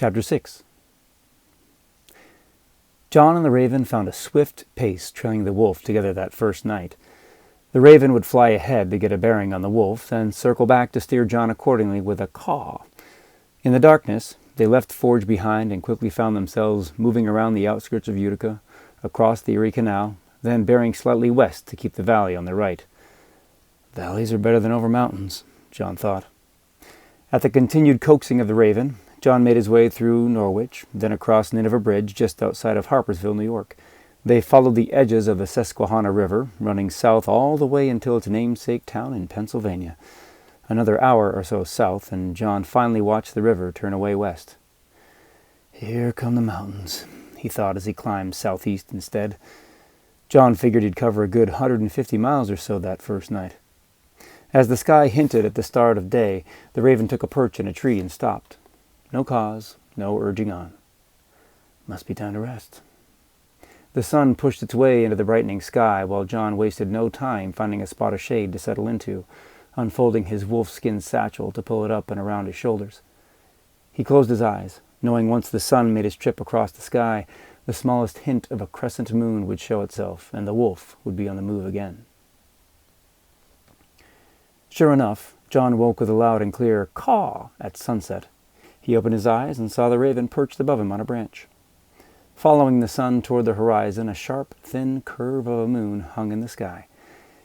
Chapter 6. John and the raven found a swift pace trailing the wolf together that first night. The raven would fly ahead to get a bearing on the wolf, then circle back to steer John accordingly with a caw. In the darkness, they left the forge behind and quickly found themselves moving around the outskirts of Utica, across the Erie Canal, then bearing slightly west to keep the valley on the right. Valleys are better than over mountains, John thought. At the continued coaxing of the raven, John made his way through Norwich, then across Nineveh Bridge just outside of Harpersville, New York. They followed the edges of the Susquehanna River, running south all the way until its namesake town in Pennsylvania. Another hour or so south, and John finally watched the river turn away west. Here come the mountains, he thought as he climbed southeast instead. John figured he'd cover a good 150 miles or so that first night. As the sky hinted at the start of day, the raven took a perch in a tree and stopped. No cause, no urging on. Must be time to rest. The sun pushed its way into the brightening sky, while John wasted no time finding a spot of shade to settle into, unfolding his wolf-skin satchel to pull it up and around his shoulders. He closed his eyes, knowing once the sun made his trip across the sky, the smallest hint of a crescent moon would show itself, and the wolf would be on the move again. Sure enough, John woke with a loud and clear caw at sunset. He opened his eyes and saw the raven perched above him on a branch. Following the sun toward the horizon, a sharp, thin curve of a moon hung in the sky.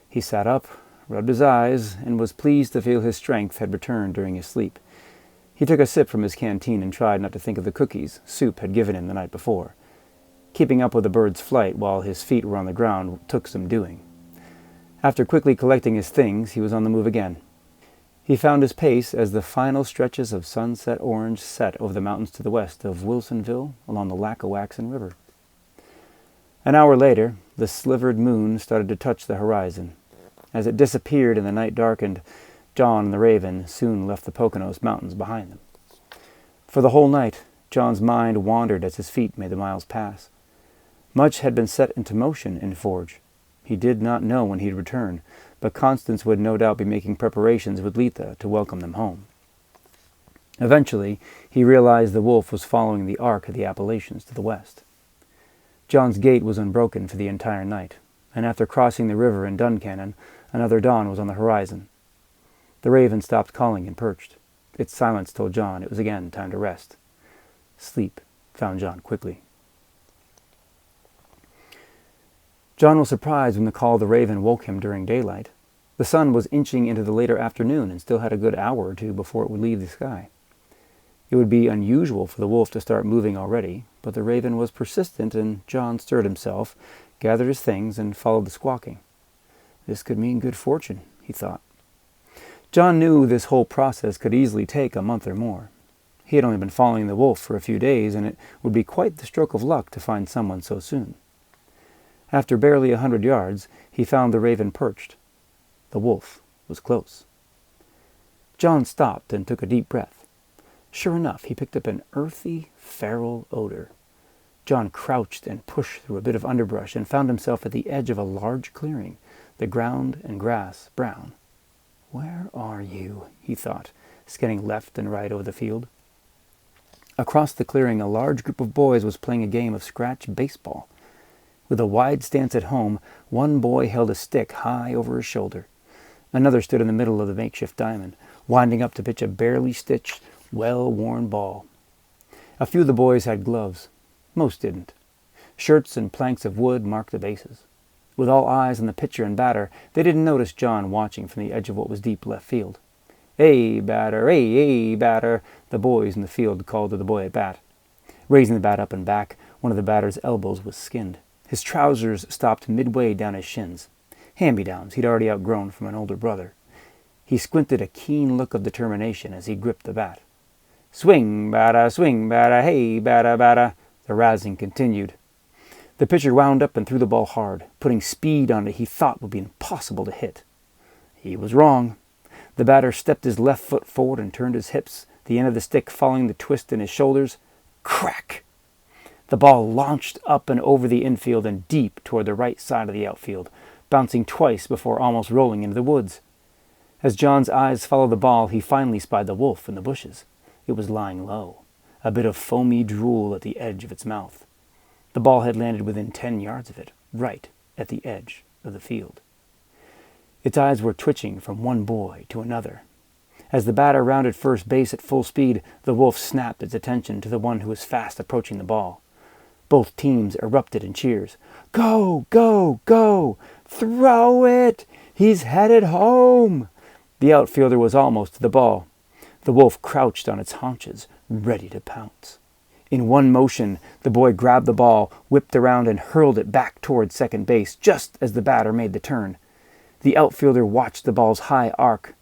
He sat up, rubbed his eyes, and was pleased to feel his strength had returned during his sleep. He took a sip from his canteen and tried not to think of the cookies Soup had given him the night before. Keeping up with the bird's flight while his feet were on the ground took some doing. After quickly collecting his things, he was on the move again. He found his pace as the final stretches of sunset orange set over the mountains to the west of Wilsonville along the Lackawaxen River. An hour later, the slivered moon started to touch the horizon. As it disappeared and the night darkened, John and the raven soon left the Poconos Mountains behind them. For the whole night, John's mind wandered as his feet made the miles pass. Much had been set into motion in Forge. He did not know when he'd return, but Constance would no doubt be making preparations with Letha to welcome them home. Eventually, he realized the wolf was following the arc of the Appalachians to the west. John's gait was unbroken for the entire night, and after crossing the river in Duncannon, another dawn was on the horizon. The raven stopped calling and perched. Its silence told John it was again time to rest. Sleep found John quickly. John was surprised when the call of the raven woke him during daylight. The sun was inching into the later afternoon and still had a good hour or two before it would leave the sky. It would be unusual for the wolf to start moving already, but the raven was persistent, and John stirred himself, gathered his things, and followed the squawking. This could mean good fortune, he thought. John knew this whole process could easily take a month or more. He had only been following the wolf for a few days, and it would be quite the stroke of luck to find someone so soon. After barely 100 yards, he found the raven perched. The wolf was close. John stopped and took a deep breath. Sure enough, he picked up an earthy, feral odor. John crouched and pushed through a bit of underbrush and found himself at the edge of a large clearing, the ground and grass brown. "Where are you?" he thought, scanning left and right over the field. Across the clearing, a large group of boys was playing a game of scratch baseball. With a wide stance at home, one boy held a stick high over his shoulder. Another stood in the middle of the makeshift diamond, winding up to pitch a barely stitched, well-worn ball. A few of the boys had gloves. Most didn't. Shirts and planks of wood marked the bases. With all eyes on the pitcher and batter, they didn't notice John watching from the edge of what was deep left field. "Hey, batter! Hey, hey, batter!" the boys in the field called to the boy at bat. Raising the bat up and back, one of the batter's elbows was skinned. His trousers stopped midway down his shins. Hand-me-downs he'd already outgrown from an older brother. He squinted a keen look of determination as he gripped the bat. Swing, batter, hey, batter, batter," the razzing continued. The pitcher wound up and threw the ball hard, putting speed on it he thought would be impossible to hit. He was wrong. The batter stepped his left foot forward and turned his hips, the end of the stick following the twist in his shoulders. Crack! The ball launched up and over the infield and deep toward the right side of the outfield, bouncing twice before almost rolling into the woods. As John's eyes followed the ball, he finally spied the wolf in the bushes. It was lying low. a bit of foamy drool at the edge of its mouth. The ball had landed within 10 yards of it, right at the edge of the field. Its eyes were twitching from one boy to another. As the batter rounded first base at full speed, the wolf snapped its attention to the one who was fast approaching the ball. Both teams erupted in cheers. "Go, go, go! Throw it! He's headed home!" The outfielder was almost to the ball. The wolf crouched on its haunches, ready to pounce. In one motion, the boy grabbed the ball, whipped around, and hurled it back toward second base, just as the batter made the turn. The outfielder watched the ball's high arc.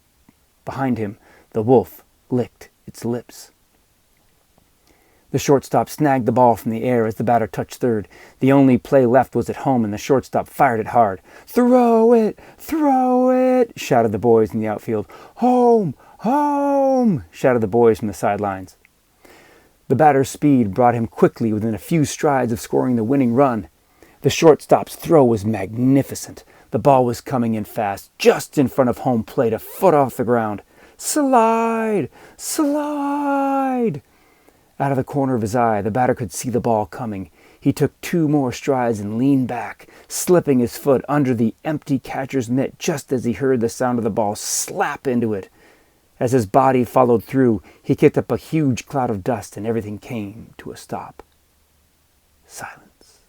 Behind him, the wolf licked its lips. The shortstop snagged the ball from the air as the batter touched third. The only play left was at home, and the shortstop fired it hard. "Throw it! Throw it!" shouted the boys in the outfield. "Home! Home!" shouted the boys from the sidelines. The batter's speed brought him quickly within a few strides of scoring the winning run. The shortstop's throw was magnificent. The ball was coming in fast, just in front of home plate, a foot off the ground. "Slide! Slide!" Out of the corner of his eye, the batter could see the ball coming. He took 2 more strides and leaned back, slipping his foot under the empty catcher's mitt just as he heard the sound of the ball slap into it. As his body followed through, he kicked up a huge cloud of dust and everything came to a stop. Silence.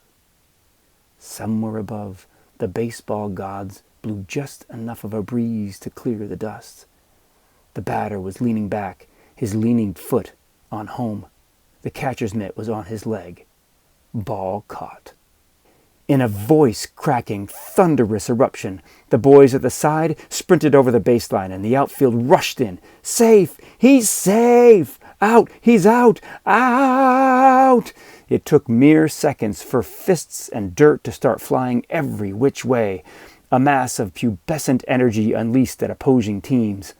Somewhere above, the baseball gods blew just enough of a breeze to clear the dust. The batter was leaning back, his leaning foot on home. The catcher's mitt was on his leg. Ball caught. In a voice-cracking, thunderous eruption, the boys at the side sprinted over the baseline and the outfield rushed in. "Safe! He's safe! Out! He's out! Out!" It took mere seconds for fists and dirt to start flying every which way, a mass of pubescent energy unleashed at opposing teams.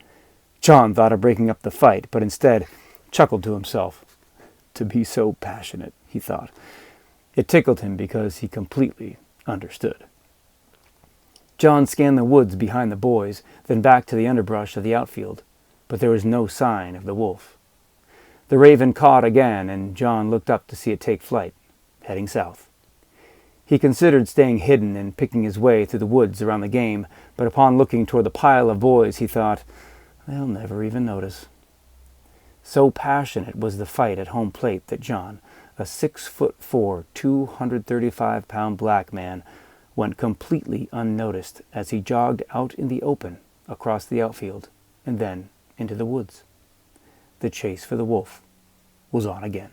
John thought of breaking up the fight, but instead chuckled to himself. To be so passionate, he thought. It tickled him because he completely understood. John scanned the woods behind the boys, then back to the underbrush of the outfield, but there was no sign of the wolf. The raven cawed again, and John looked up to see it take flight, heading south. He considered staying hidden and picking his way through the woods around the game, but upon looking toward the pile of boys, he thought, "They'll never even notice." So passionate was the fight at home plate that John, a 6'4", 235-pound black man, went completely unnoticed as he jogged out in the open across the outfield and then into the woods. The chase for the wolf was on again.